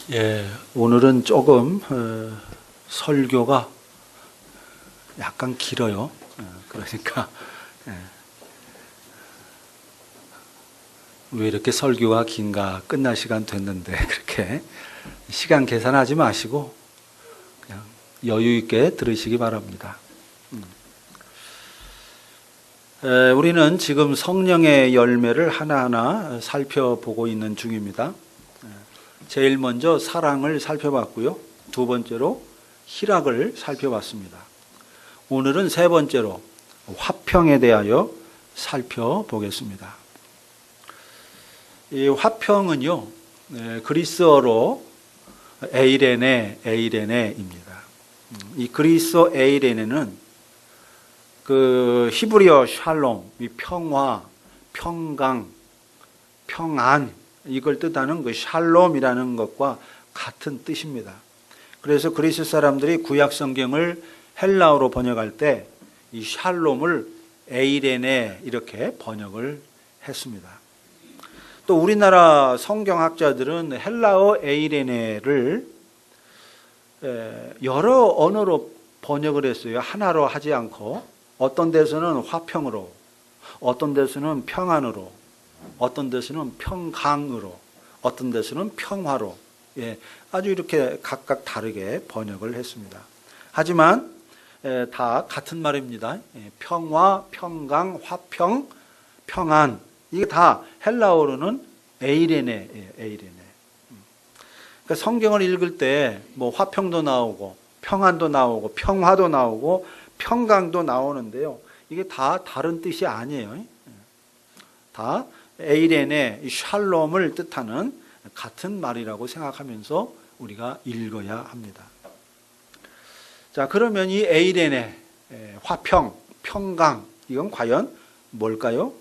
예, 오늘은 조금 설교가 약간 길어요. 그러니까 왜 이렇게 설교가 긴가? 끝날 시간 됐는데 그렇게 시간 계산하지 마시고 그냥 여유 있게 들으시기 바랍니다. 우리는 지금 성령의 열매를 하나하나 살펴보고 있는 중입니다. 제일 먼저 사랑을 살펴봤고요. 두 번째로 희락을 살펴봤습니다. 오늘은 세 번째로 화평에 대하여 살펴보겠습니다. 이 화평은요, 그리스어로 에이레네입니다. 이 그리스어 에이레네는 그 히브리어 샬롬, 이 평화, 평강, 평안, 이걸 뜻하는 그 샬롬이라는 것과 같은 뜻입니다. 그래서 그리스 사람들이 구약 성경을 헬라어로 번역할 때 이 샬롬을 에이레네 이렇게 번역을 했습니다. 또 우리나라 성경학자들은 헬라어 에이레네를 여러 언어로 번역을 했어요. 하나로 하지 않고 어떤 데서는 화평으로, 어떤 데서는 평안으로, 어떤 데서는 평강으로, 어떤 데서는 평화로, 아주 이렇게 각각 다르게 번역을 했습니다. 하지만 다 같은 말입니다. 평화, 평강, 화평, 평안, 이게 다 헬라어로는 에이레네예요. 에이레네. 그러니까 성경을 읽을 때 뭐 화평도 나오고 평안도 나오고 평화도 나오고 평강도 나오는데요. 이게 다 다른 뜻이 아니에요. 다 에이레네, 샬롬을 뜻하는 같은 말이라고 생각하면서 우리가 읽어야 합니다. 자, 그러면 이 에이레네, 화평, 평강, 이건 과연 뭘까요?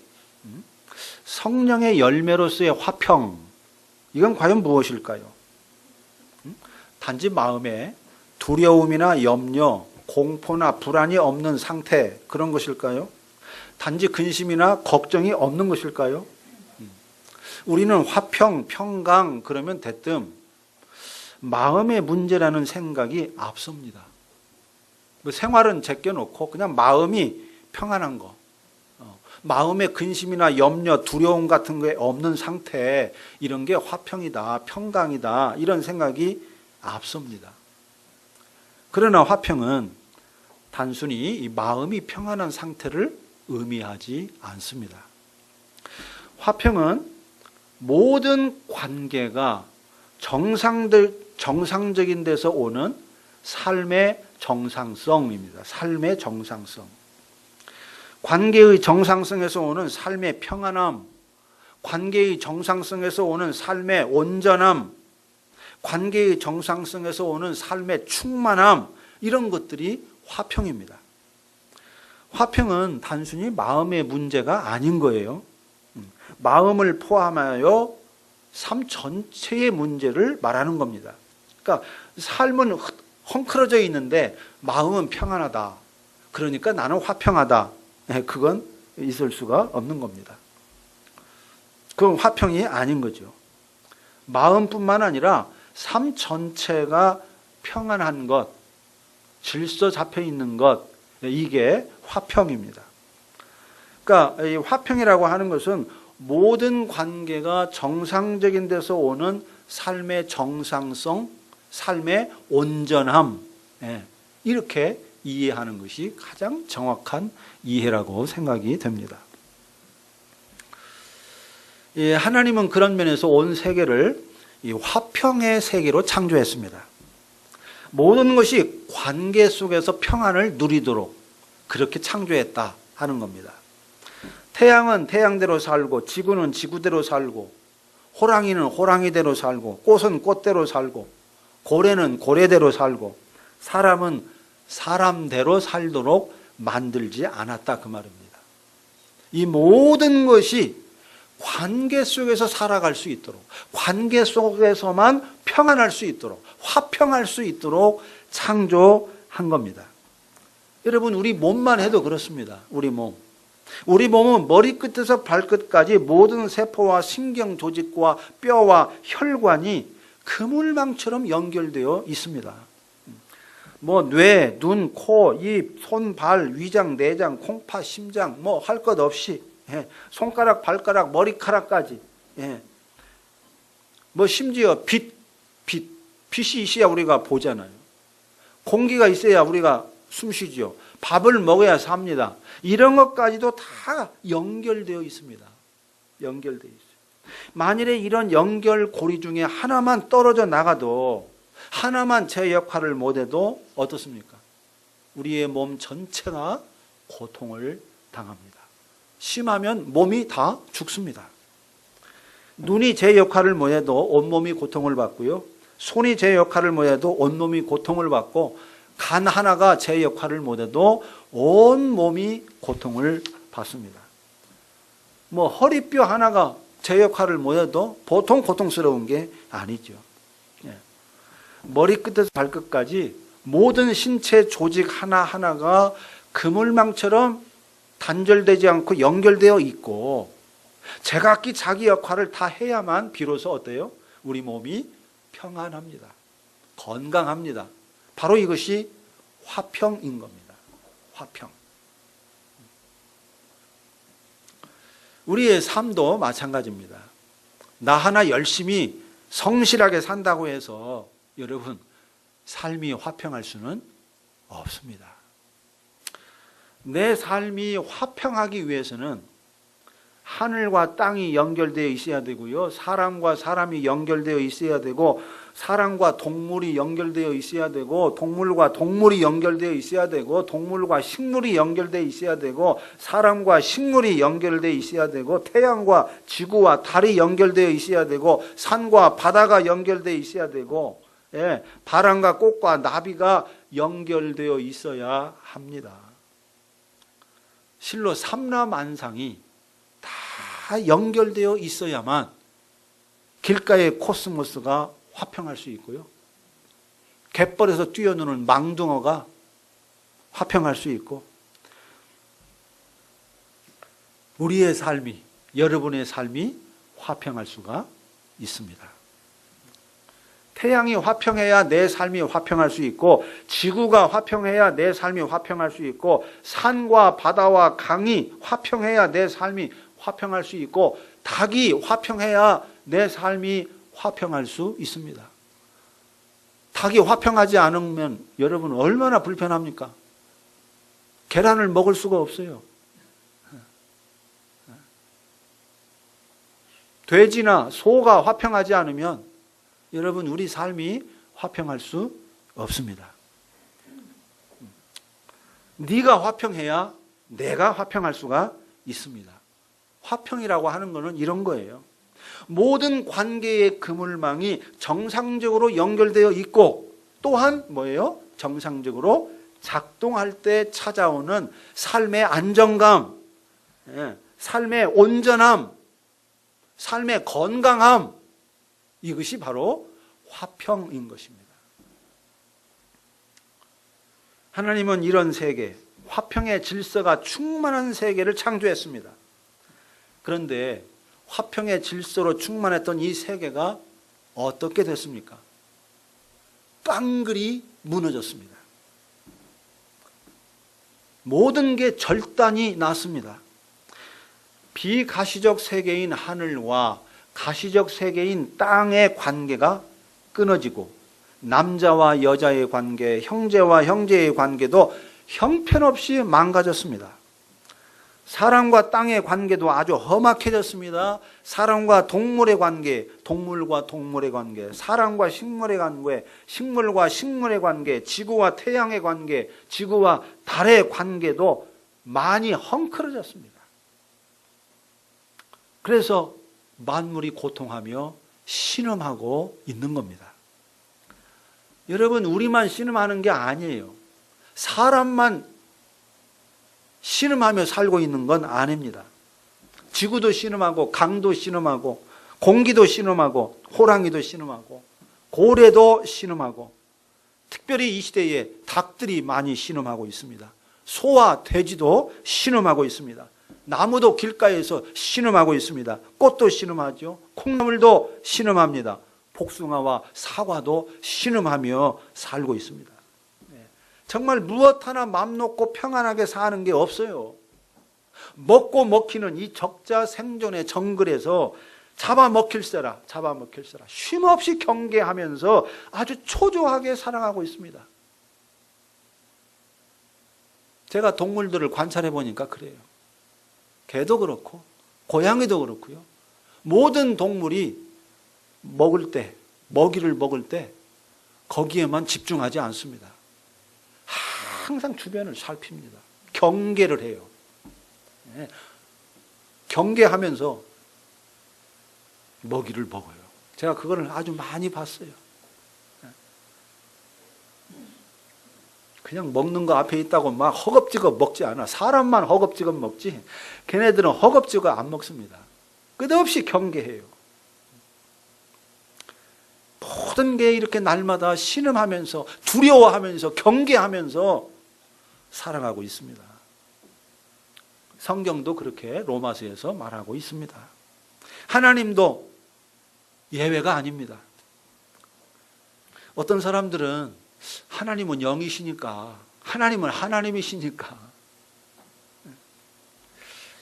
성령의 열매로서의 화평, 이건 과연 무엇일까요? 단지 마음에 두려움이나 염려, 공포나 불안이 없는 상태, 그런 것일까요? 단지 근심이나 걱정이 없는 것일까요? 우리는 화평, 평강 그러면 대뜸 마음의 문제라는 생각이 앞섭니다. 생활은 제껴놓고 그냥 마음이 평안한 거, 마음의 근심이나 염려, 두려움 같은 게 없는 상태, 이런 게 화평이다, 평강이다, 이런 생각이 앞섭니다. 그러나 화평은 단순히 이 마음이 평안한 상태를 의미하지 않습니다. 화평은 모든 관계가 정상적인 데서 오는 삶의 정상성입니다. 삶의 정상성. 관계의 정상성에서 오는 삶의 평안함, 관계의 정상성에서 오는 삶의 온전함, 관계의 정상성에서 오는 삶의 충만함, 이런 것들이 화평입니다. 화평은 단순히 마음의 문제가 아닌 거예요. 마음을 포함하여 삶 전체의 문제를 말하는 겁니다. 그러니까 삶은 헝클어져 있는데 마음은 평안하다. 그러니까 나는 화평하다. 그건 있을 수가 없는 겁니다. 그건 화평이 아닌 거죠. 마음뿐만 아니라 삶 전체가 평안한 것, 질서 잡혀 있는 것, 이게 화평입니다. 그러니까 이 화평이라고 하는 것은 모든 관계가 정상적인 데서 오는 삶의 정상성, 삶의 온전함, 이렇게 이해하는 것이 가장 정확한 이해라고 생각이 됩니다. 하나님은 그런 면에서 온 세계를 이 화평의 세계로 창조했습니다. 모든 것이 관계 속에서 평안을 누리도록 그렇게 창조했다 하는 겁니다. 태양은 태양대로 살고, 지구는 지구대로 살고, 호랑이는 호랑이대로 살고, 꽃은 꽃대로 살고, 고래는 고래대로 살고, 사람은 사람대로 살도록 만들지 않았다, 그 말입니다. 이 모든 것이 관계 속에서 살아갈 수 있도록, 관계 속에서만 평안할 수 있도록, 화평할 수 있도록 창조한 겁니다. 여러분, 우리 몸만 해도 그렇습니다. 우리 몸은 머리끝에서 발끝까지 모든 세포와 신경 조직과 뼈와 혈관이 그물망처럼 연결되어 있습니다. 뭐 뇌, 눈, 코, 입, 손, 발, 위장, 내장, 콩팥, 심장 뭐 할 것 없이 손가락, 발가락, 머리카락까지 뭐 심지어 빛이 있어야 우리가 보잖아요. 공기가 있어야 우리가 숨쉬죠. 밥을 먹어야 삽니다. 이런 것까지도 다 연결되어 있습니다. 연결되어 있어요. 만일에 이런 연결고리 중에 하나만 떨어져 나가도, 하나만 제 역할을 못해도 어떻습니까? 우리의 몸 전체가 고통을 당합니다. 심하면 몸이 다 죽습니다. 눈이 제 역할을 못해도 온몸이 고통을 받고요. 손이 제 역할을 못해도 온몸이 고통을 받고, 간 하나가 제 역할을 못해도 온몸이 고통을 받습니다. 뭐 허리뼈 하나가 제 역할을 못해도 보통 고통스러운 게 아니죠. 머리끝에서 발끝까지 모든 신체 조직 하나하나가 그물망처럼 단절되지 않고 연결되어 있고, 제각기 자기 역할을 다 해야만 비로소 어때요? 우리 몸이 평안합니다. 건강합니다. 바로 이것이 화평인 겁니다. 화평. 우리의 삶도 마찬가지입니다. 나 하나 열심히 성실하게 산다고 해서 여러분 삶이 화평할 수는 없습니다. 내 삶이 화평하기 위해서는 하늘과 땅이 연결되어 있어야 되고요. 사람과 사람이 연결되어 있어야 되고, 사람과 동물이 연결되어 있어야 되고, 동물과 동물이 연결되어 있어야 되고, 동물과 식물이 연결되어 있어야 되고, 사람과 식물이 연결되어 있어야 되고, 태양과 지구와 달이 연결되어 있어야 되고, 산과 바다가 연결되어 있어야 되고, 바람과 꽃과 나비가 연결되어 있어야 합니다. 실로 삼라만상이 다 연결되어 있어야만 길가의 코스모스가 화평할 수 있고요. 갯벌에서 뛰어노는 망둥어가 화평할 수 있고, 우리의 삶이, 여러분의 삶이 화평할 수가 있습니다. 태양이 화평해야 내 삶이 화평할 수 있고, 지구가 화평해야 내 삶이 화평할 수 있고, 산과 바다와 강이 화평해야 내 삶이 화평할 수 있고, 닭이 화평해야 내 삶이 화평할 수 있습니다. 닭이 화평하지 않으면 여러분 얼마나 불편합니까? 계란을 먹을 수가 없어요. 돼지나 소가 화평하지 않으면 여러분 우리 삶이 화평할 수 없습니다. 네가 화평해야 내가 화평할 수가 있습니다. 화평이라고 하는 것은 이런 거예요. 모든 관계의 그물망이 정상적으로 연결되어 있고, 또한 뭐예요? 정상적으로 작동할 때 찾아오는 삶의 안정감, 삶의 온전함, 삶의 건강함, 이것이 바로 화평인 것입니다. 하나님은 이런 세계, 화평의 질서가 충만한 세계를 창조했습니다. 그런데 화평의 질서로 충만했던 이 세계가 어떻게 됐습니까? 깡그리 무너졌습니다. 모든 게 절단이 났습니다. 비가시적 세계인 하늘과 가시적 세계인 땅의 관계가 끊어지고, 남자와 여자의 관계, 형제와 형제의 관계도 형편없이 망가졌습니다. 사람과 땅의 관계도 아주 험악해졌습니다. 사람과 동물의 관계, 동물과 동물의 관계, 사람과 식물의 관계, 식물과 식물의 관계, 지구와 태양의 관계, 지구와 달의 관계도 많이 헝클어졌습니다. 그래서 만물이 고통하며 신음하고 있는 겁니다. 여러분, 우리만 신음하는 게 아니에요. 사람만 신음하며 살고 있는 건 아닙니다. 지구도 신음하고, 강도 신음하고, 공기도 신음하고, 호랑이도 신음하고, 고래도 신음하고, 특별히 이 시대에 닭들이 많이 신음하고 있습니다. 소와 돼지도 신음하고 있습니다. 나무도 길가에서 신음하고 있습니다. 꽃도 신음하죠. 콩나물도 신음합니다. 복숭아와 사과도 신음하며 살고 있습니다. 정말 무엇 하나 맘 놓고 평안하게 사는 게 없어요. 먹고 먹히는 이 적자 생존의 정글에서 잡아먹힐세라 쉼없이 경계하면서 아주 초조하게 살아가고 있습니다. 제가 동물들을 관찰해 보니까 그래요. 개도 그렇고 고양이도 그렇고요. 모든 동물이 먹이를 먹을 때 거기에만 집중하지 않습니다. 항상 주변을 살핍니다. 경계를 해요. 경계하면서 먹이를 먹어요. 제가 그거를 아주 많이 봤어요. 그냥 먹는 거 앞에 있다고 막 허겁지겁 먹지 않아. 사람만 허겁지겁 먹지 걔네들은 허겁지겁 안 먹습니다. 끝없이 경계해요. 모든 게 이렇게 날마다 신음하면서 두려워하면서 경계하면서 살아가고 있습니다. 성경도 그렇게 로마서에서 말하고 있습니다. 하나님도 예외가 아닙니다. 어떤 사람들은 하나님은 영이시니까, 하나님은 하나님이시니까,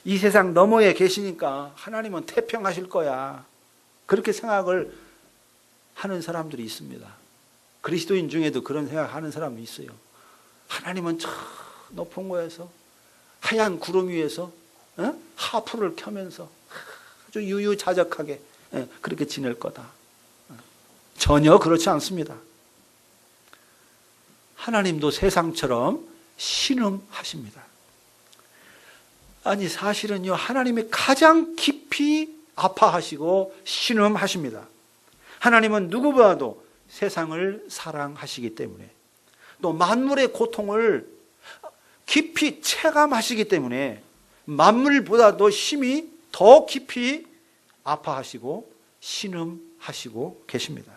이 세상 너머에 계시니까 하나님은 태평하실 거야, 그렇게 생각을 하는 사람들이 있습니다. 그리스도인 중에도 그런 생각하는 사람이 있어요. 하나님은 저 높은 곳에서 하얀 구름 위에서 하프를 켜면서 아주 유유자적하게 그렇게 지낼 거다. 전혀 그렇지 않습니다. 하나님도 세상처럼 신음하십니다. 아니 사실은요, 하나님이 가장 깊이 아파하시고 신음하십니다. 하나님은 누구보다도 세상을 사랑하시기 때문에, 또 만물의 고통을 깊이 체감하시기 때문에 만물보다도 심히 더 깊이 아파하시고 신음하시고 계십니다.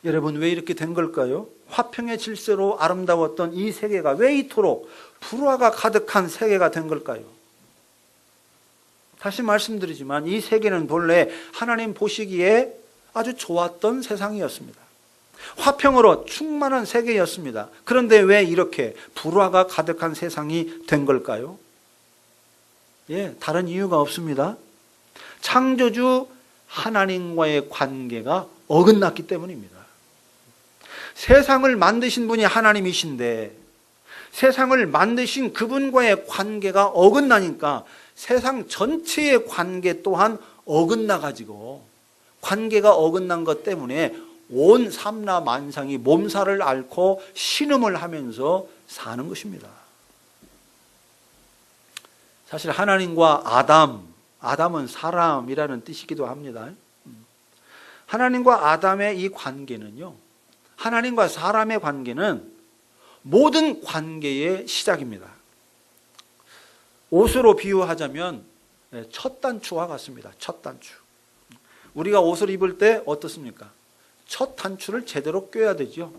여러분, 왜 이렇게 된 걸까요? 화평의 질서로 아름다웠던 이 세계가 왜 이토록 불화가 가득한 세계가 된 걸까요? 다시 말씀드리지만 이 세계는 본래 하나님 보시기에 아주 좋았던 세상이었습니다. 화평으로 충만한 세계였습니다. 그런데 왜 이렇게 불화가 가득한 세상이 된 걸까요? 다른 이유가 없습니다. 창조주 하나님과의 관계가 어긋났기 때문입니다. 세상을 만드신 분이 하나님이신데 세상을 만드신 그분과의 관계가 어긋나니까 세상 전체의 관계 또한 어긋나가지고, 관계가 어긋난 것 때문에 온 삼라만상이 몸살을 앓고 신음을 하면서 사는 것입니다. 사실 하나님과 아담은 사람이라는 뜻이기도 합니다. 하나님과 아담의 이 관계는요, 하나님과 사람의 관계는 모든 관계의 시작입니다. 옷으로 비유하자면 첫 단추와 같습니다. 첫 단추. 우리가 옷을 입을 때 어떻습니까? 첫 단추를 제대로 꿰야 되죠.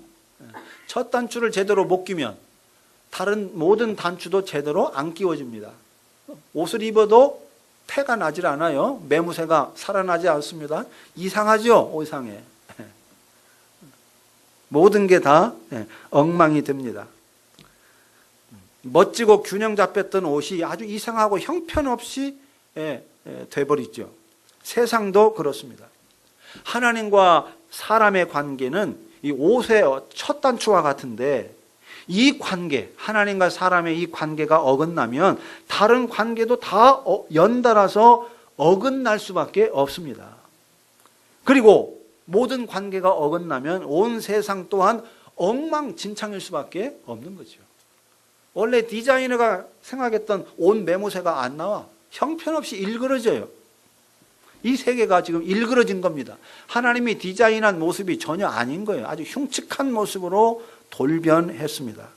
첫 단추를 제대로 못 끼면 다른 모든 단추도 제대로 안 끼워집니다. 옷을 입어도 태가 나질 않아요. 매무새가 살아나지 않습니다. 이상하죠? 이상해. 모든 게 다 엉망이 됩니다. 멋지고 균형 잡혔던 옷이 아주 이상하고 형편없이 돼버리죠. 세상도 그렇습니다. 하나님과 사람의 관계는 이 옷의 첫 단추와 같은데, 이 관계, 하나님과 사람의 이 관계가 어긋나면 다른 관계도 다 연달아서 어긋날 수밖에 없습니다. 그리고 모든 관계가 어긋나면 온 세상 또한 엉망진창일 수밖에 없는 거죠. 원래 디자이너가 생각했던 옷 매무새가 안 나와. 형편없이 일그러져요. 이 세계가 지금 일그러진 겁니다. 하나님이 디자인한 모습이 전혀 아닌 거예요. 아주 흉측한 모습으로 돌변했습니다.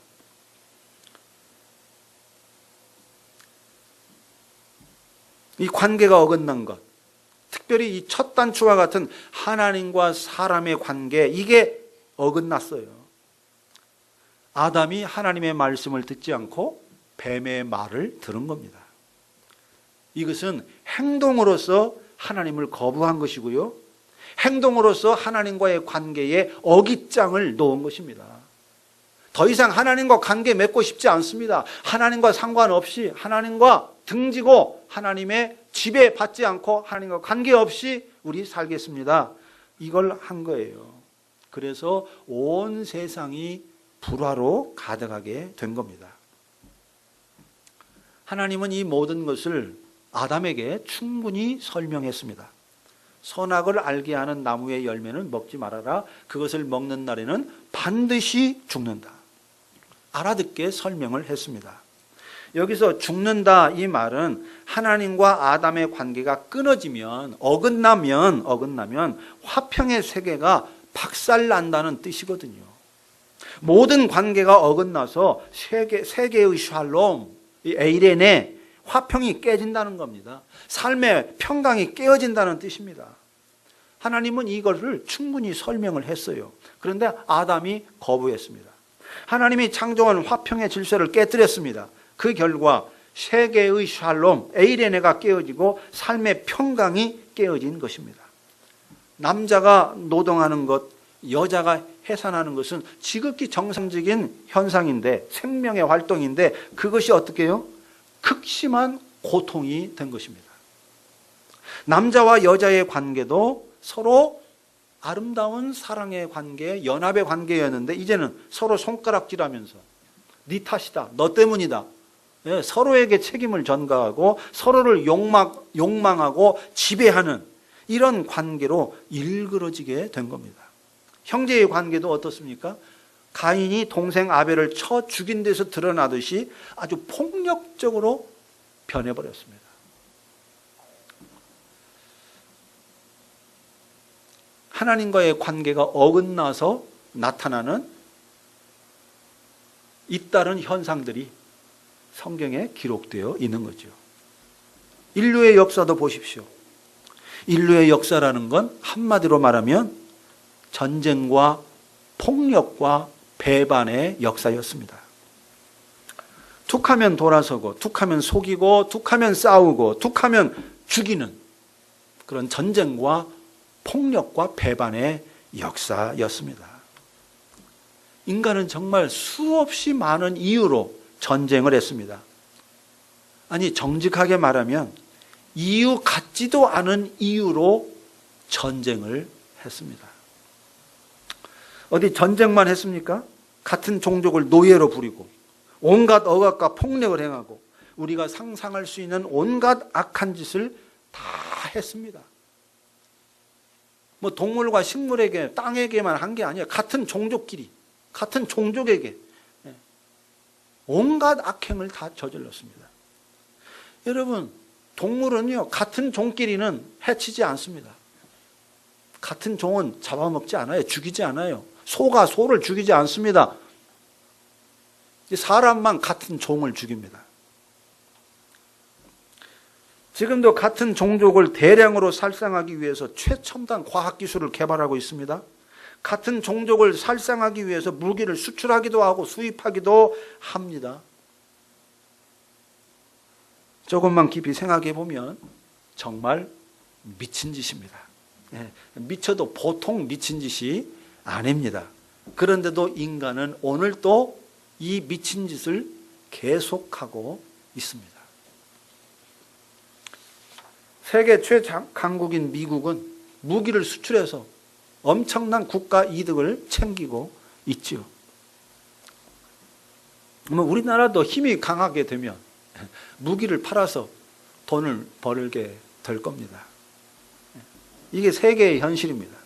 이 관계가 어긋난 것, 특별히 이 첫 단추와 같은 하나님과 사람의 관계, 이게 어긋났어요. 아담이 하나님의 말씀을 듣지 않고 뱀의 말을 들은 겁니다. 이것은 행동으로서 하나님을 거부한 것이고요. 행동으로서 하나님과의 관계에 어깃장을 놓은 것입니다. 더 이상 하나님과 관계 맺고 싶지 않습니다. 하나님과 상관없이 하나님과 등지고 하나님의 지배받지 않고 하나님과 관계없이 우리 살겠습니다. 이걸 한 거예요. 그래서 온 세상이 불화로 가득하게 된 겁니다. 하나님은 이 모든 것을 아담에게 충분히 설명했습니다. 선악을 알게 하는 나무의 열매는 먹지 말아라. 그것을 먹는 날에는 반드시 죽는다. 알아듣게 설명을 했습니다. 여기서 죽는다 이 말은 하나님과 아담의 관계가 끊어지면 어긋나면 화평의 세계가 박살난다는 뜻이거든요. 모든 관계가 어긋나서 세계의 샬롬, 이 에이레네 화평이 깨진다는 겁니다. 삶의 평강이 깨어진다는 뜻입니다. 하나님은 이것을 충분히 설명을 했어요. 그런데 아담이 거부했습니다. 하나님이 창조한 화평의 질서를 깨뜨렸습니다. 그 결과 세계의 샬롬, 에이레네가 깨어지고 삶의 평강이 깨어진 것입니다. 남자가 노동하는 것, 여자가 해산하는 것은 지극히 정상적인 현상인데 생명의 활동인데 그것이 어떻게 해요? 극심한 고통이 된 것입니다. 남자와 여자의 관계도 서로 아름다운 사랑의 관계, 연합의 관계였는데 이제는 서로 손가락질하면서 네 탓이다, 너 때문이다. 서로에게 책임을 전가하고 서로를 욕망하고 지배하는 이런 관계로 일그러지게 된 겁니다. 형제의 관계도 어떻습니까? 가인이 동생 아벨을 쳐 죽인 데서 드러나듯이 아주 폭력적으로 변해버렸습니다. 하나님과의 관계가 어긋나서 나타나는 잇따른 현상들이 성경에 기록되어 있는 거죠. 인류의 역사도 보십시오. 인류의 역사라는 건 한마디로 말하면 전쟁과 폭력과 배반의 역사였습니다. 툭하면 돌아서고 툭하면 속이고 툭하면 싸우고 툭하면 죽이는 그런 전쟁과 폭력과 배반의 역사였습니다. 인간은 정말 수없이 많은 이유로 전쟁을 했습니다. 아니 정직하게 말하면 이유 같지도 않은 이유로 전쟁을 했습니다. 어디 전쟁만 했습니까? 같은 종족을 노예로 부리고 온갖 억압과 폭력을 행하고 우리가 상상할 수 있는 온갖 악한 짓을 다 했습니다. 뭐 동물과 식물에게 땅에게만 한 게 아니라 같은 종족끼리 같은 종족에게 온갖 악행을 다 저질렀습니다. 여러분 동물은요 같은 종끼리는 해치지 않습니다. 같은 종은 잡아먹지 않아요. 죽이지 않아요. 소가 소를 죽이지 않습니다. 사람만 같은 종을 죽입니다. 지금도 같은 종족을 대량으로 살상하기 위해서 최첨단 과학기술을 개발하고 있습니다. 같은 종족을 살상하기 위해서 무기를 수출하기도 하고 수입하기도 합니다. 조금만 깊이 생각해 보면 정말 미친 짓입니다. 미쳐도 보통 미친 짓이 아닙니다. 그런데도 인간은 오늘 또 이 미친 짓을 계속하고 있습니다. 세계 최강국인 미국은 무기를 수출해서 엄청난 국가 이득을 챙기고 있지요. 우리나라도 힘이 강하게 되면 무기를 팔아서 돈을 벌게 될 겁니다. 이게 세계의 현실입니다.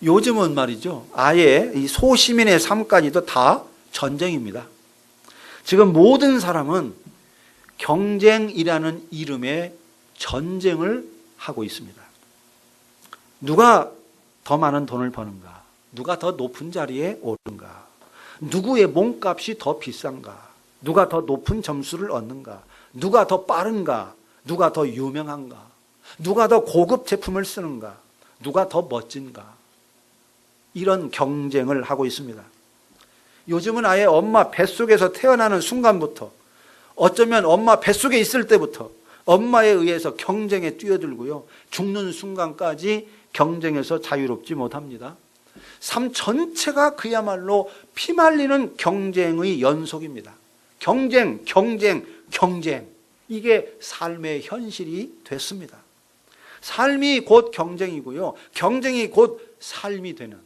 요즘은 말이죠. 아예 이 소시민의 삶까지도 다 전쟁입니다. 지금 모든 사람은 경쟁이라는 이름의 전쟁을 하고 있습니다. 누가 더 많은 돈을 버는가? 누가 더 높은 자리에 오른가? 누구의 몸값이 더 비싼가? 누가 더 높은 점수를 얻는가? 누가 더 빠른가? 누가 더 유명한가? 누가 더 고급 제품을 쓰는가? 누가 더 멋진가? 이런 경쟁을 하고 있습니다. 요즘은 아예 엄마 뱃속에서 태어나는 순간부터 어쩌면 엄마 뱃속에 있을 때부터 엄마에 의해서 경쟁에 뛰어들고요. 죽는 순간까지 경쟁에서 자유롭지 못합니다. 삶 전체가 그야말로 피말리는 경쟁의 연속입니다. 경쟁. 이게 삶의 현실이 됐습니다. 삶이 곧 경쟁이고요. 경쟁이 곧 삶이 되는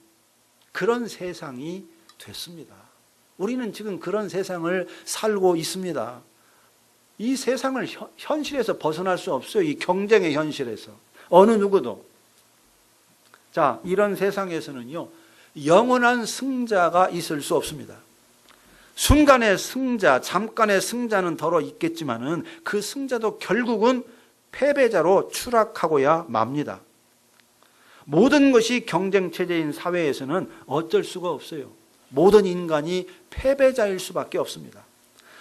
그런 세상이 됐습니다. 우리는 지금 그런 세상을 살고 있습니다. 이 세상을 현실에서 벗어날 수 없어요. 이 경쟁의 현실에서. 어느 누구도. 자, 이런 세상에서는요, 영원한 승자가 있을 수 없습니다. 순간의 승자, 잠깐의 승자는 더러 있겠지만은 그 승자도 결국은 패배자로 추락하고야 맙니다. 모든 것이 경쟁체제인 사회에서는 어쩔 수가 없어요. 모든 인간이 패배자일 수밖에 없습니다.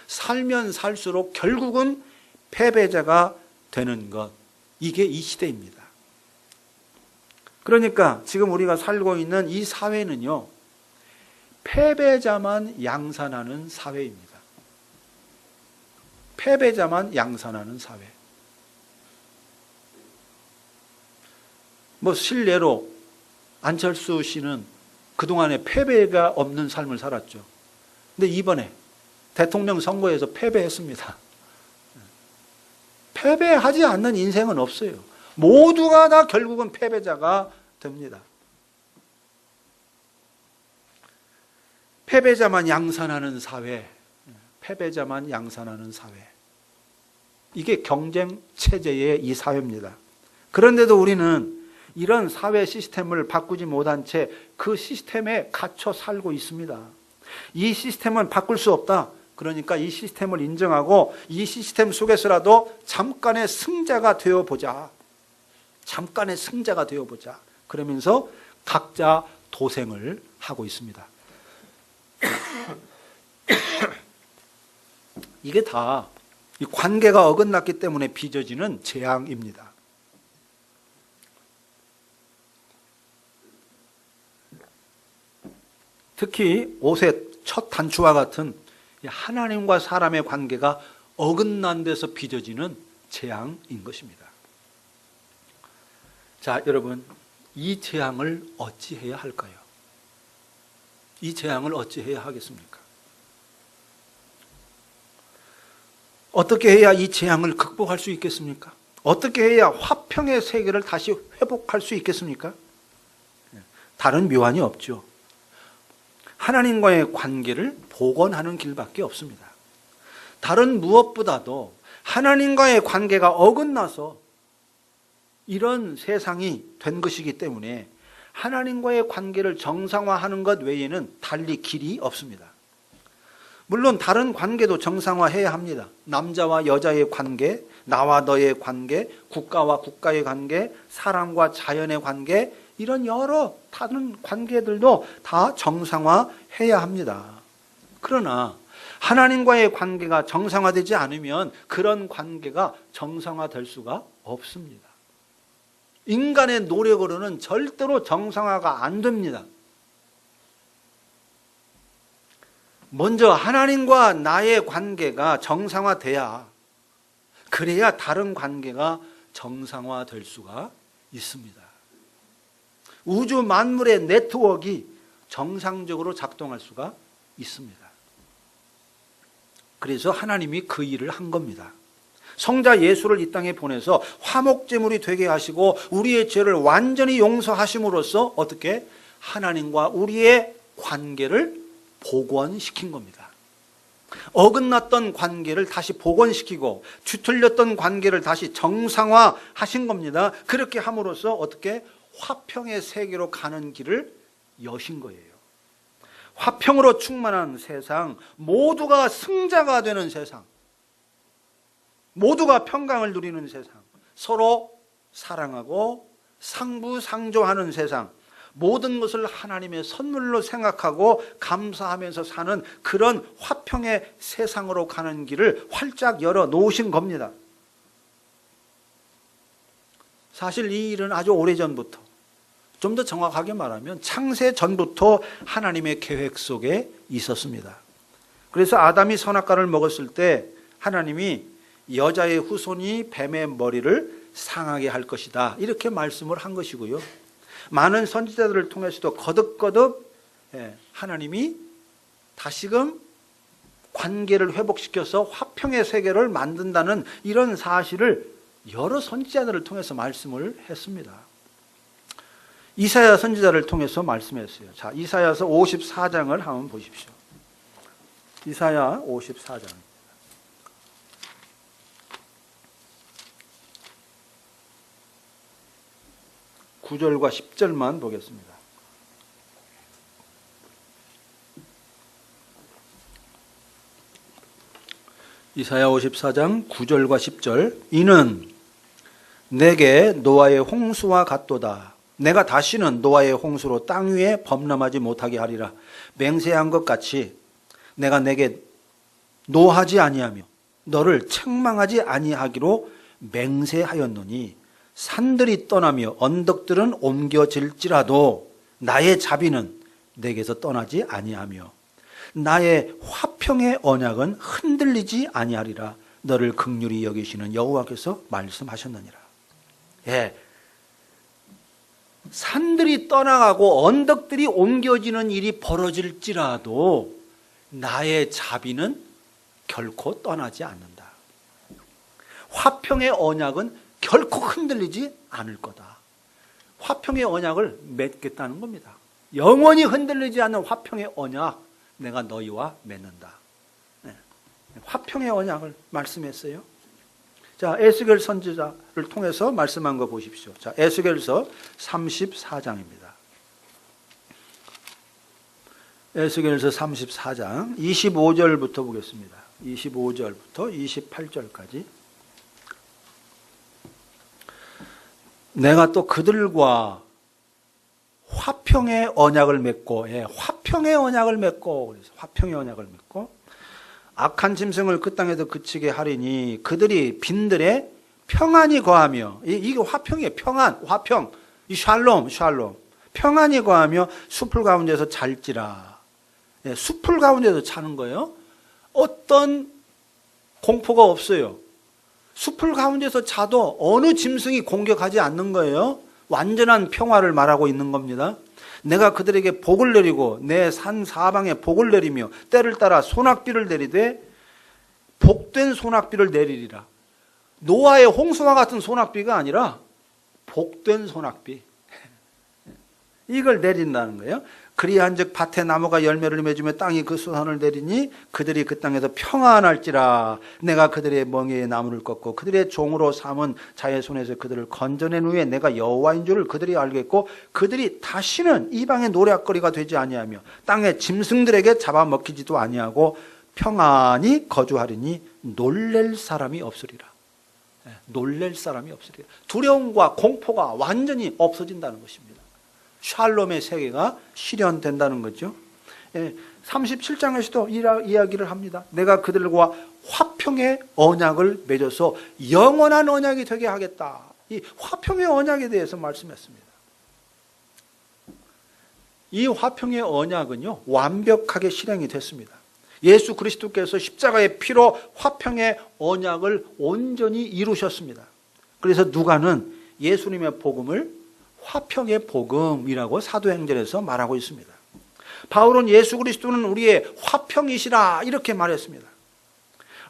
살면 살수록 결국은 패배자가 되는 것, 이게 이 시대입니다. 그러니까 지금 우리가 살고 있는 이 사회는요, 패배자만 양산하는 사회입니다. 패배자만 양산하는 사회. 실례로 안철수 씨는 그동안에 패배가 없는 삶을 살았죠. 근데 이번에 대통령 선거에서 패배했습니다. 패배하지 않는 인생은 없어요. 모두가 다 결국은 패배자가 됩니다. 패배자만 양산하는 사회, 패배자만 양산하는 사회. 이게 경쟁 체제의 이 사회입니다. 그런데도 우리는 이런 사회 시스템을 바꾸지 못한 채 그 시스템에 갇혀 살고 있습니다. 이 시스템은 바꿀 수 없다. 그러니까 이 시스템을 인정하고 이 시스템 속에서라도 잠깐의 승자가 되어보자. 잠깐의 승자가 되어보자. 그러면서 각자 도생을 하고 있습니다. 이게 다 이 관계가 어긋났기 때문에 빚어지는 재앙입니다. 특히 옷의 첫 단추와 같은 하나님과 사람의 관계가 어긋난 데서 빚어지는 재앙인 것입니다. 자, 여러분, 이 재앙을 어찌해야 할까요? 이 재앙을 어찌해야 하겠습니까? 어떻게 해야 이 재앙을 극복할 수 있겠습니까? 어떻게 해야 화평의 세계를 다시 회복할 수 있겠습니까? 다른 묘안이 없죠. 하나님과의 관계를 복원하는 길밖에 없습니다. 다른 무엇보다도 하나님과의 관계가 어긋나서 이런 세상이 된 것이기 때문에 하나님과의 관계를 정상화하는 것 외에는 달리 길이 없습니다. 물론 다른 관계도 정상화해야 합니다. 남자와 여자의 관계, 나와 너의 관계, 국가와 국가의 관계, 사람과 자연의 관계, 이런 여러 다른 관계들도 다 정상화해야 합니다. 그러나 하나님과의 관계가 정상화되지 않으면 그런 관계가 정상화될 수가 없습니다. 인간의 노력으로는 절대로 정상화가 안 됩니다. 먼저 하나님과 나의 관계가 정상화돼야, 그래야 다른 관계가 정상화될 수가 있습니다. 우주 만물의 네트워크가 정상적으로 작동할 수가 있습니다. 그래서 하나님이 그 일을 한 겁니다. 성자 예수를 이 땅에 보내서 화목제물이 되게 하시고 우리의 죄를 완전히 용서하심으로써 어떻게 하나님과 우리의 관계를 복원시킨 겁니다. 어긋났던 관계를 다시 복원시키고 뒤틀렸던 관계를 다시 정상화하신 겁니다. 그렇게 함으로써 어떻게 화평의 세계로 가는 길을 여신 거예요. 화평으로 충만한 세상, 모두가 승자가 되는 세상, 모두가 평강을 누리는 세상, 서로 사랑하고 상부상조하는 세상, 모든 것을 하나님의 선물로 생각하고 감사하면서 사는 그런 화평의 세상으로 가는 길을 활짝 열어 놓으신 겁니다. 사실 이 일은 아주 오래전부터, 좀 더 정확하게 말하면 창세 전부터 하나님의 계획 속에 있었습니다. 그래서 아담이 선악과를 먹었을 때 하나님이 여자의 후손이 뱀의 머리를 상하게 할 것이다. 이렇게 말씀을 한 것이고요. 많은 선지자들을 통해서도 거듭거듭 하나님이 다시금 관계를 회복시켜서 화평의 세계를 만든다는 이런 사실을 여러 선지자들을 통해서 말씀을 했습니다. 이사야 선지자를 통해서 말씀했어요. 자, 이사야서 54장을 한번 보십시오. 이사야 54장. 9절과 10절만 보겠습니다. 이사야 54장 9절과 10절. 이는 내게 노아의 홍수와 같도다. 내가 다시는 노아의 홍수로 땅 위에 범람하지 못하게 하리라. 맹세한 것 같이 내가 내게 노하지 아니하며 너를 책망하지 아니하기로 맹세하였노니 산들이 떠나며 언덕들은 옮겨질지라도 나의 자비는 내게서 떠나지 아니하며 나의 화평의 언약은 흔들리지 아니하리라. 너를 긍휼히 여기시는 여호와께서 말씀하셨느니라. 예, 산들이 떠나가고 언덕들이 옮겨지는 일이 벌어질지라도 나의 자비는 결코 떠나지 않는다. 화평의 언약은 결코 흔들리지 않을 거다. 화평의 언약을 맺겠다는 겁니다. 영원히 흔들리지 않는 화평의 언약, 내가 너희와 맺는다. 네. 화평의 언약을 말씀했어요. 자, 에스겔 선지자를 통해서 말씀한 거 보십시오. 자, 에스겔서 34장입니다. 에스겔서 34장 25절부터 보겠습니다. 25절부터 28절까지. 내가 또 그들과 화평의 언약을 맺고, 화평의 언약을 맺고, 그래서 화평의 언약을 맺고, 악한 짐승을 그 땅에서 그치게 하리니 그들이 빈들에 평안히 거하며, 이게 화평이에요. 평안, 화평, 이 샬롬, 샬롬. 평안히 거하며 숲을 가운데서 잘지라. 숲을 가운데서 자는 거예요. 어떤 공포가 없어요. 숲을 가운데서 자도 어느 짐승이 공격하지 않는 거예요. 완전한 평화를 말하고 있는 겁니다. 내가 그들에게 복을 내리고 내 산 사방에 복을 내리며 때를 따라 소낙비를 내리되 복된 소낙비를 내리리라. 노아의 홍수와 같은 소낙비가 아니라 복된 소낙비. 이걸 내린다는 거예요. 그리한즉 밭에 나무가 열매를 맺으며 땅이 그 수산을 내리니 그들이 그 땅에서 평안할지라. 내가 그들의 멍에에 나무를 꺾고 그들의 종으로 삼은 자의 손에서 그들을 건져낸 후에 내가 여호와인 줄을 그들이 알겠고 그들이 다시는 이방의 노략거리가 되지 아니하며 땅의 짐승들에게 잡아먹히지도 아니하고 평안히 거주하리니 놀랄 사람이 없으리라. 놀랄 사람이 없으리라. 두려움과 공포가 완전히 없어진다는 것입니다. 샬롬의 세계가 실현된다는 거죠. 37장에서도 이야기를 합니다. 내가 그들과 화평의 언약을 맺어서 영원한 언약이 되게 하겠다. 이 화평의 언약에 대해서 말씀했습니다. 이 화평의 언약은요, 완벽하게 실행이 됐습니다. 예수 그리스도께서 십자가의 피로 화평의 언약을 온전히 이루셨습니다. 그래서 누가는 예수님의 복음을 화평의 복음이라고 사도행전에서 말하고 있습니다. 바울은 예수 그리스도는 우리의 화평이시라 이렇게 말했습니다.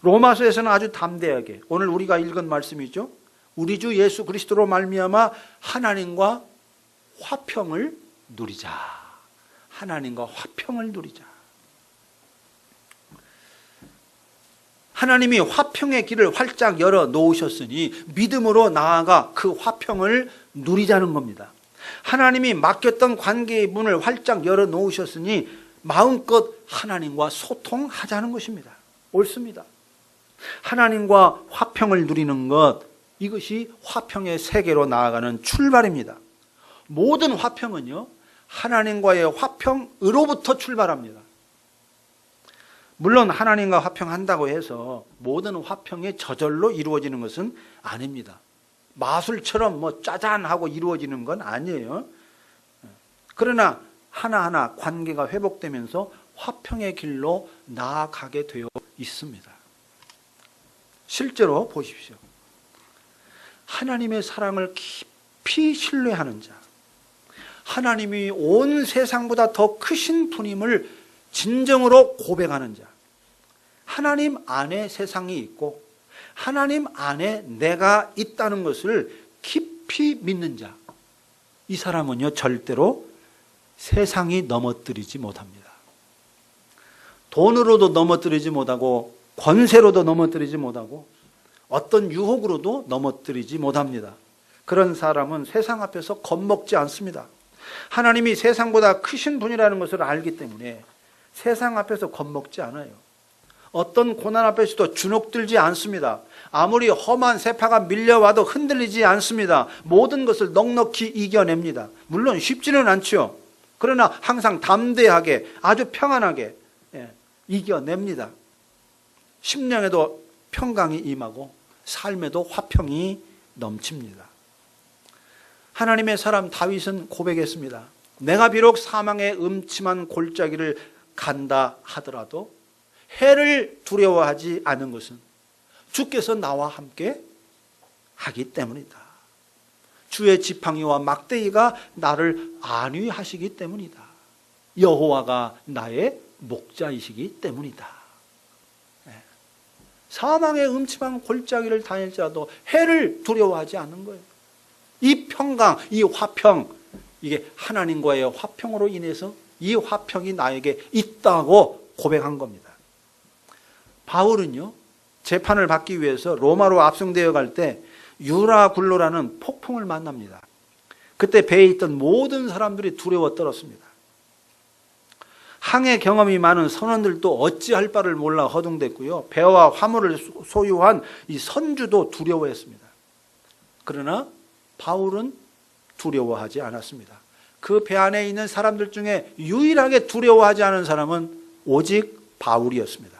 로마서에서는 아주 담대하게 오늘 우리가 읽은 말씀이죠. 우리 주 예수 그리스도로 말미암아 하나님과 화평을 누리자. 하나님과 화평을 누리자. 하나님이 화평의 길을 활짝 열어 놓으셨으니 믿음으로 나아가 그 화평을 누리자는 겁니다. 하나님이 맡겼던 관계의 문을 활짝 열어 놓으셨으니 마음껏 하나님과 소통하자는 것입니다. 옳습니다. 하나님과 화평을 누리는 것, 이것이 화평의 세계로 나아가는 출발입니다. 모든 화평은요, 하나님과의 화평으로부터 출발합니다. 물론 하나님과 화평한다고 해서 모든 화평이 저절로 이루어지는 것은 아닙니다. 마술처럼 뭐 짜잔하고 이루어지는 건 아니에요. 그러나 하나하나 관계가 회복되면서 화평의 길로 나아가게 되어 있습니다. 실제로 보십시오. 하나님의 사랑을 깊이 신뢰하는 자, 하나님이 온 세상보다 더 크신 분임을 진정으로 고백하는 자, 하나님 안에 세상이 있고 하나님 안에 내가 있다는 것을 깊이 믿는 자, 이 사람은요 절대로 세상이 넘어뜨리지 못합니다. 돈으로도 넘어뜨리지 못하고 권세로도 넘어뜨리지 못하고 어떤 유혹으로도 넘어뜨리지 못합니다. 그런 사람은 세상 앞에서 겁먹지 않습니다. 하나님이 세상보다 크신 분이라는 것을 알기 때문에 세상 앞에서 겁먹지 않아요. 어떤 고난 앞에서도 주눅들지 않습니다. 아무리 험한 세파가 밀려와도 흔들리지 않습니다. 모든 것을 넉넉히 이겨냅니다. 물론 쉽지는 않죠. 그러나 항상 담대하게 아주 평안하게 이겨냅니다. 심령에도 평강이 임하고 삶에도 화평이 넘칩니다. 하나님의 사람 다윗은 고백했습니다. 내가 비록 사망의 음침한 골짜기를 간다 하더라도 해를 두려워하지 않은 것은 주께서 나와 함께 하기 때문이다. 주의 지팡이와 막대기가 나를 안위하시기 때문이다. 여호와가 나의 목자이시기 때문이다. 사망의 음침한 골짜기를 다닐지라도 해를 두려워하지 않는 거예요. 이 평강, 이 화평, 이게 하나님과의 화평으로 인해서 이 화평이 나에게 있다고 고백한 겁니다. 바울은요, 재판을 받기 위해서 로마로 압송되어 갈 때 유라굴로라는 폭풍을 만납니다. 그때 배에 있던 모든 사람들이 두려워 떨었습니다. 항해 경험이 많은 선원들도 어찌할 바를 몰라 허둥댔고요. 배와 화물을 소유한 이 선주도 두려워했습니다. 그러나 바울은 두려워하지 않았습니다. 그 배 안에 있는 사람들 중에 유일하게 두려워하지 않은 사람은 오직 바울이었습니다.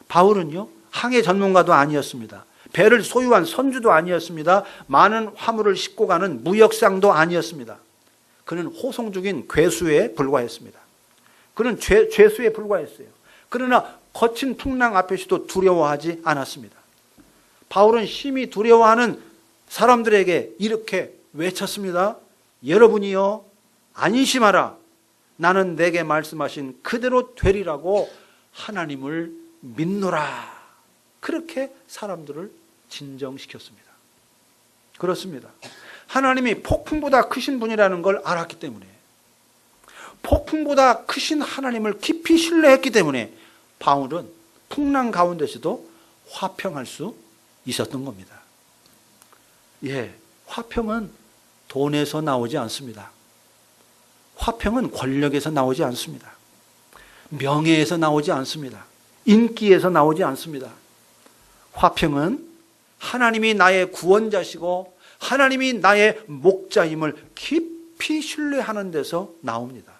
바울은요, 항해 전문가도 아니었습니다. 배를 소유한 선주도 아니었습니다. 많은 화물을 싣고 가는 무역상도 아니었습니다. 그는 호송 중인 괴수에 불과했습니다. 그는 죄수에 불과했어요. 그러나 거친 풍랑 앞에서도 두려워하지 않았습니다. 바울은 심히 두려워하는 사람들에게 이렇게 외쳤습니다. 여러분이요, 안심하라. 나는 내게 말씀하신 그대로 되리라고 하나님을 믿노라. 그렇게 사람들을 진정시켰습니다. 그렇습니다. 하나님이 폭풍보다 크신 분이라는 걸 알았기 때문에, 폭풍보다 크신 하나님을 깊이 신뢰했기 때문에 바울은 풍랑 가운데서도 화평할 수 있었던 겁니다. 화평은 돈에서 나오지 않습니다. 화평은 권력에서 나오지 않습니다. 명예에서 나오지 않습니다. 인기에서 나오지 않습니다. 화평은 하나님이 나의 구원자시고 하나님이 나의 목자임을 깊이 신뢰하는 데서 나옵니다.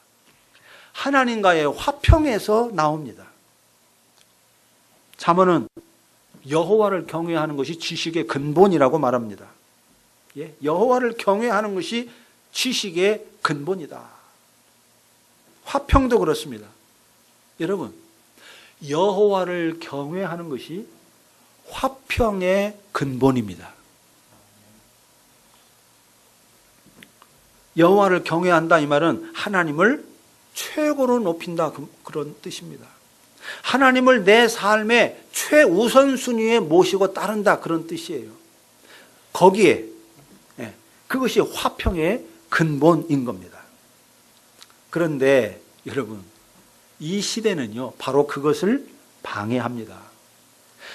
하나님과의 화평에서 나옵니다. 잠언은 여호와를 경외하는 것이 지식의 근본이라고 말합니다. 여호와를 경외하는 것이 지식의 근본이다. 화평도 그렇습니다. 여러분, 여호와를 경외하는 것이 화평의 근본입니다. 여호와를 경외한다, 이 말은 하나님을 최고로 높인다, 그런 뜻입니다. 하나님을 내 삶의 최우선순위에 모시고 따른다, 그런 뜻이에요. 거기에 그것이 화평의 근본인 겁니다. 그런데 여러분, 이 시대는요, 바로 그것을 방해합니다.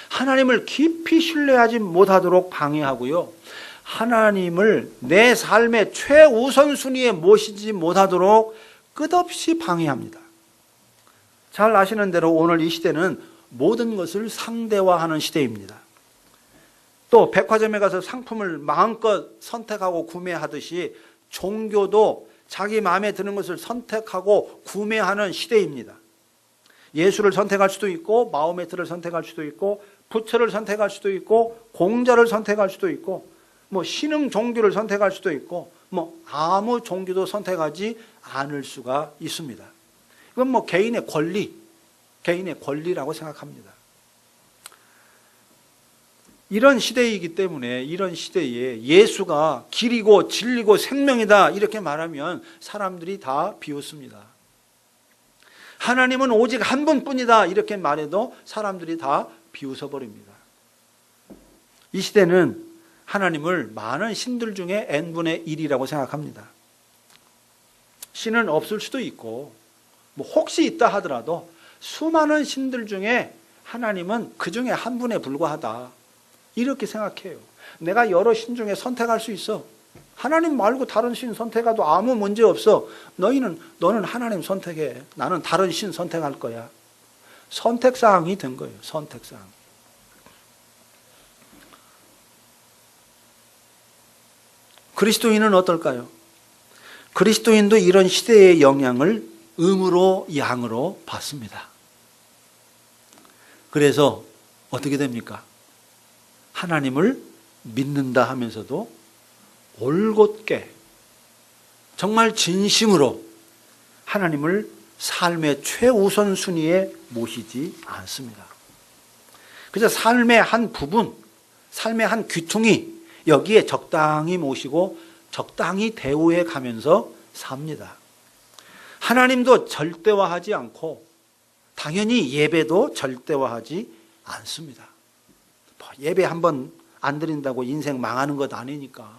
하나님을 깊이 신뢰하지 못하도록 방해하고요, 하나님을 내 삶의 최우선순위에 모시지 못하도록 끝없이 방해합니다. 잘 아시는 대로 오늘 이 시대는 모든 것을 상대화하는 시대입니다. 또 백화점에 가서 상품을 마음껏 선택하고 구매하듯이 종교도 자기 마음에 드는 것을 선택하고 구매하는 시대입니다. 예수를 선택할 수도 있고 마호메트를 선택할 수도 있고 부처를 선택할 수도 있고 공자를 선택할 수도 있고 신흥 종교를 선택할 수도 있고 아무 종교도 선택하지 않을 수가 있습니다. 이건 개인의 권리라고 생각합니다. 이런 시대이기 때문에 이런 시대에 예수가 길이고 진리고 생명이다 이렇게 말하면 사람들이 다 비웃습니다. 하나님은 오직 한 분뿐이다 이렇게 말해도 사람들이 다 비웃어버립니다. 이 시대는 하나님을 많은 신들 중에 n분의 1이라고 생각합니다. 신은 없을 수도 있고 혹시 있다 하더라도 수많은 신들 중에 하나님은 그 중에 한 분에 불과하다 이렇게 생각해요. 내가 여러 신 중에 선택할 수 있어. 하나님 말고 다른 신 선택해도 아무 문제 없어. 너는 하나님 선택해. 나는 다른 신 선택할 거야. 선택사항이 된 거예요. 선택사항. 그리스도인은 어떨까요? 그리스도인도 이런 시대의 영향을 음으로 양으로 받습니다. 그래서 어떻게 됩니까? 하나님을 믿는다 하면서도 올곧게 정말 진심으로 하나님을 삶의 최우선 순위에 모시지 않습니다. 그래서 삶의 한 부분, 삶의 한 귀퉁이 여기에 적당히 모시고 적당히 대우해 가면서 삽니다. 하나님도 절대화하지 않고 당연히 예배도 절대화하지 않습니다. 예배 한번 안 드린다고 인생 망하는 것 아니니까.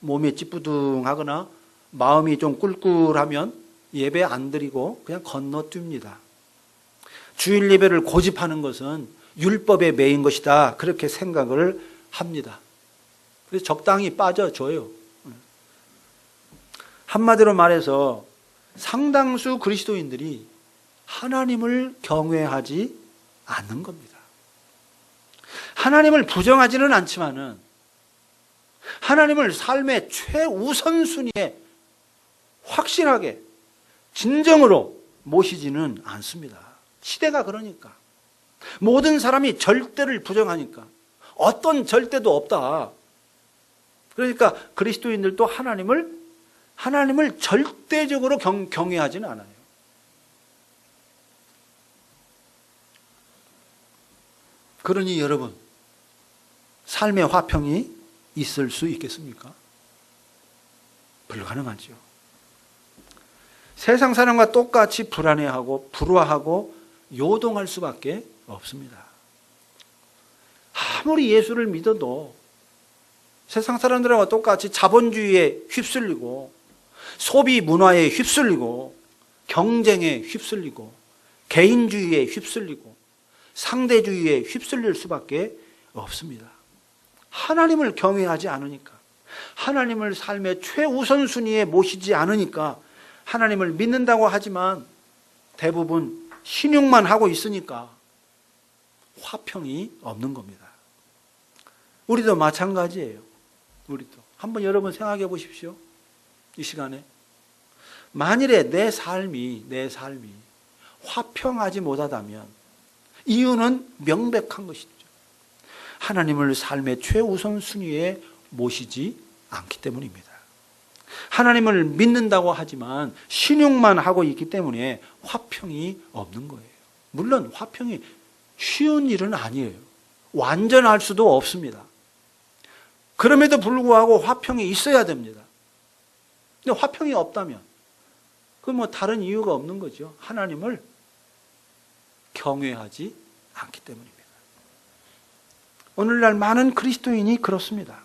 몸이 찌뿌둥하거나 마음이 좀 꿀꿀하면 예배 안 드리고 그냥 건너뜁니다. 주일 예배를 고집하는 것은 율법에 매인 것이다 그렇게 생각을 합니다. 그래서 적당히 빠져줘요. 한마디로 말해서 상당수 그리스도인들이 하나님을 경외하지 않는 겁니다. 하나님을 부정하지는 않지만은 하나님을 삶의 최우선순위에 확실하게 진정으로 모시지는 않습니다. 시대가 그러니까. 모든 사람이 절대를 부정하니까 어떤 절대도 없다. 그러니까 그리스도인들도 하나님을 절대적으로 경외하지는 않아요. 그러니 여러분, 삶의 화평이 있을 수 있겠습니까? 불가능하죠. 세상 사람과 똑같이 불안해하고 불화하고 요동할 수밖에 없습니다. 아무리 예수를 믿어도 세상 사람들과 똑같이 자본주의에 휩쓸리고 소비 문화에 휩쓸리고 경쟁에 휩쓸리고 개인주의에 휩쓸리고 상대주의에 휩쓸릴 수밖에 없습니다. 하나님을 경외하지 않으니까, 하나님을 삶의 최우선순위에 모시지 않으니까, 하나님을 믿는다고 하지만 대부분 신용만 하고 있으니까 화평이 없는 겁니다. 우리도 마찬가지예요. 우리도 한번 여러분 생각해 보십시오. 이 시간에 만일에 내 삶이 화평하지 못하다면 이유는 명백한 것이죠. 하나님을 삶의 최우선 순위에 모시지 않기 때문입니다. 하나님을 믿는다고 하지만 신용만 하고 있기 때문에 화평이 없는 거예요. 물론 화평이 쉬운 일은 아니에요. 완전할 수도 없습니다. 그럼에도 불구하고 화평이 있어야 됩니다. 근데 화평이 없다면 그건 다른 이유가 없는 거죠. 하나님을 경외하지 않기 때문입니다. 오늘날 많은 그리스도인이 그렇습니다.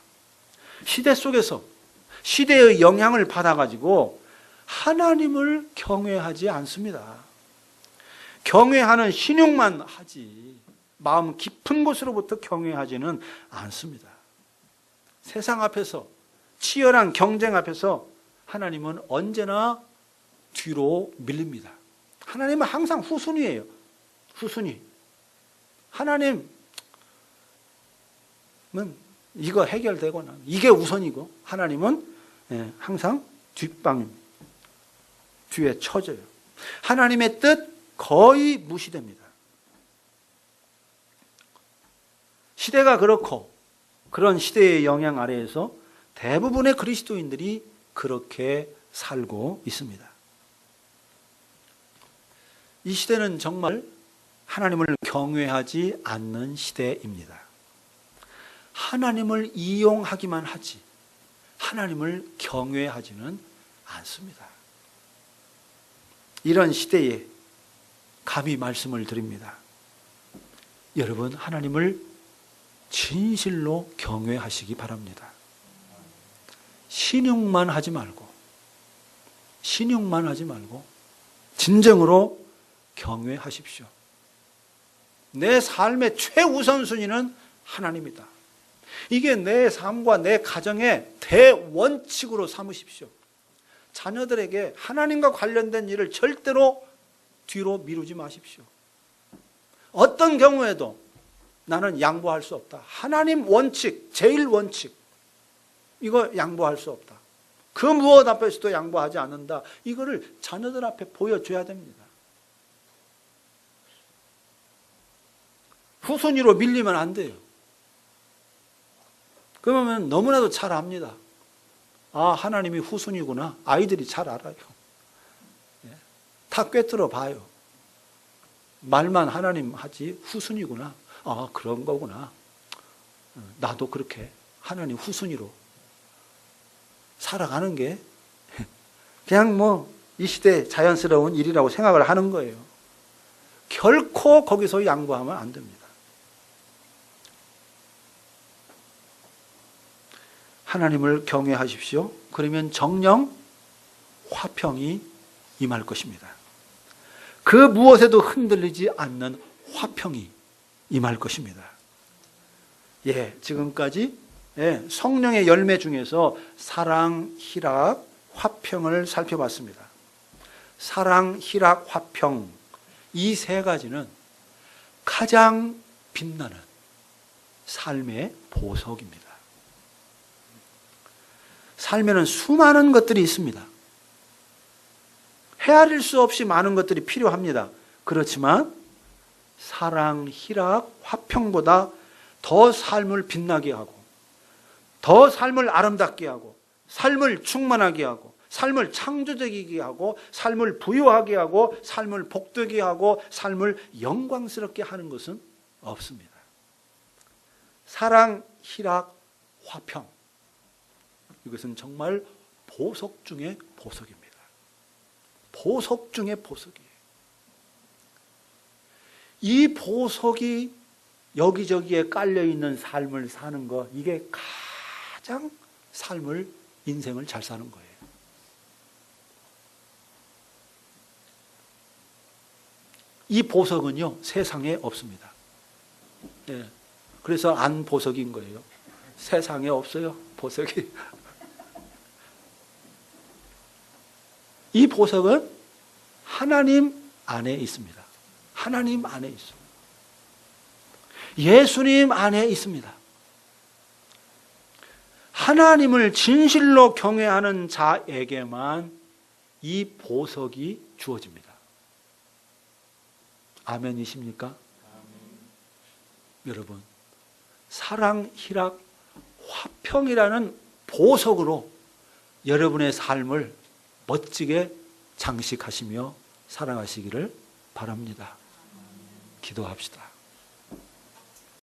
시대 속에서 시대의 영향을 받아가지고 하나님을 경외하지 않습니다. 경외하는 신용만 하지 마음 깊은 곳으로부터 경외하지는 않습니다. 세상 앞에서 치열한 경쟁 앞에서 하나님은 언제나 뒤로 밀립니다. 하나님은 항상 후순위예요. 후순위. 하나님은 이거 해결되고 나면 이게 우선이고 하나님은 항상 뒷방입니다. 뒤에 처져요. 하나님의 뜻 거의 무시됩니다. 시대가 그렇고 그런 시대의 영향 아래에서 대부분의 그리스도인들이 그렇게 살고 있습니다. 이 시대는 정말 하나님을 경외하지 않는 시대입니다. 하나님을 이용하기만 하지 하나님을 경외하지는 않습니다. 이런 시대에 감히 말씀을 드립니다. 여러분, 하나님을 진실로 경외하시기 바랍니다. 신용만 하지 말고 진정으로 경외하십시오. 내 삶의 최우선순위는 하나님이다. 이게 내 삶과 내 가정의 대원칙으로 삼으십시오. 자녀들에게 하나님과 관련된 일을 절대로 뒤로 미루지 마십시오. 어떤 경우에도 나는 양보할 수 없다. 하나님 원칙, 제일 원칙. 이거 양보할 수 없다. 그 무엇 앞에서도 양보하지 않는다. 이거를 자녀들 앞에 보여줘야 됩니다. 후순위로 밀리면 안 돼요. 그러면 너무나도 잘 압니다. 아, 하나님이 후순위구나. 아이들이 잘 알아요. 다 꿰뚫어 봐요. 말만 하나님 하지 후순위구나. 아, 그런 거구나. 나도 그렇게 하나님 후순위로 살아가는 게 그냥 뭐 이 시대 자연스러운 일이라고 생각을 하는 거예요. 결코 거기서 양보하면 안 됩니다. 하나님을 경외하십시오. 그러면 정령 화평이 임할 것입니다. 그 무엇에도 흔들리지 않는 화평이 임할 것입니다. 지금까지 성령의 열매 중에서 사랑, 희락, 화평을 살펴봤습니다. 사랑, 희락, 화평, 이 세 가지는 가장 빛나는 삶의 보석입니다. 삶에는 수많은 것들이 있습니다. 헤아릴 수 없이 많은 것들이 필요합니다. 그렇지만 사랑, 희락, 화평보다 더 삶을 빛나게 하고 더 삶을 아름답게 하고 삶을 충만하게 하고 삶을 창조적이게 하고 삶을 부유하게 하고 삶을 복되게 하고 삶을 영광스럽게 하는 것은 없습니다. 사랑, 희락, 화평, 이것은 정말 보석 중의 보석입니다. 보석 중의 보석이에요. 이 보석이 여기저기에 깔려있는 삶을 사는 것, 이게 가장 인생을 잘 사는 거예요. 이 보석은요, 세상에 없습니다. 그래서 안 보석인 거예요. 세상에 없어요, 보석이. 이 보석은 하나님 안에 있습니다. 하나님 안에 있습니다. 예수님 안에 있습니다. 하나님을 진실로 경외하는 자에게만 이 보석이 주어집니다. 아멘이십니까? 여러분, 사랑, 희락, 화평이라는 보석으로 여러분의 삶을 멋지게 장식하시며 살아가시기를 바랍니다. 기도합시다.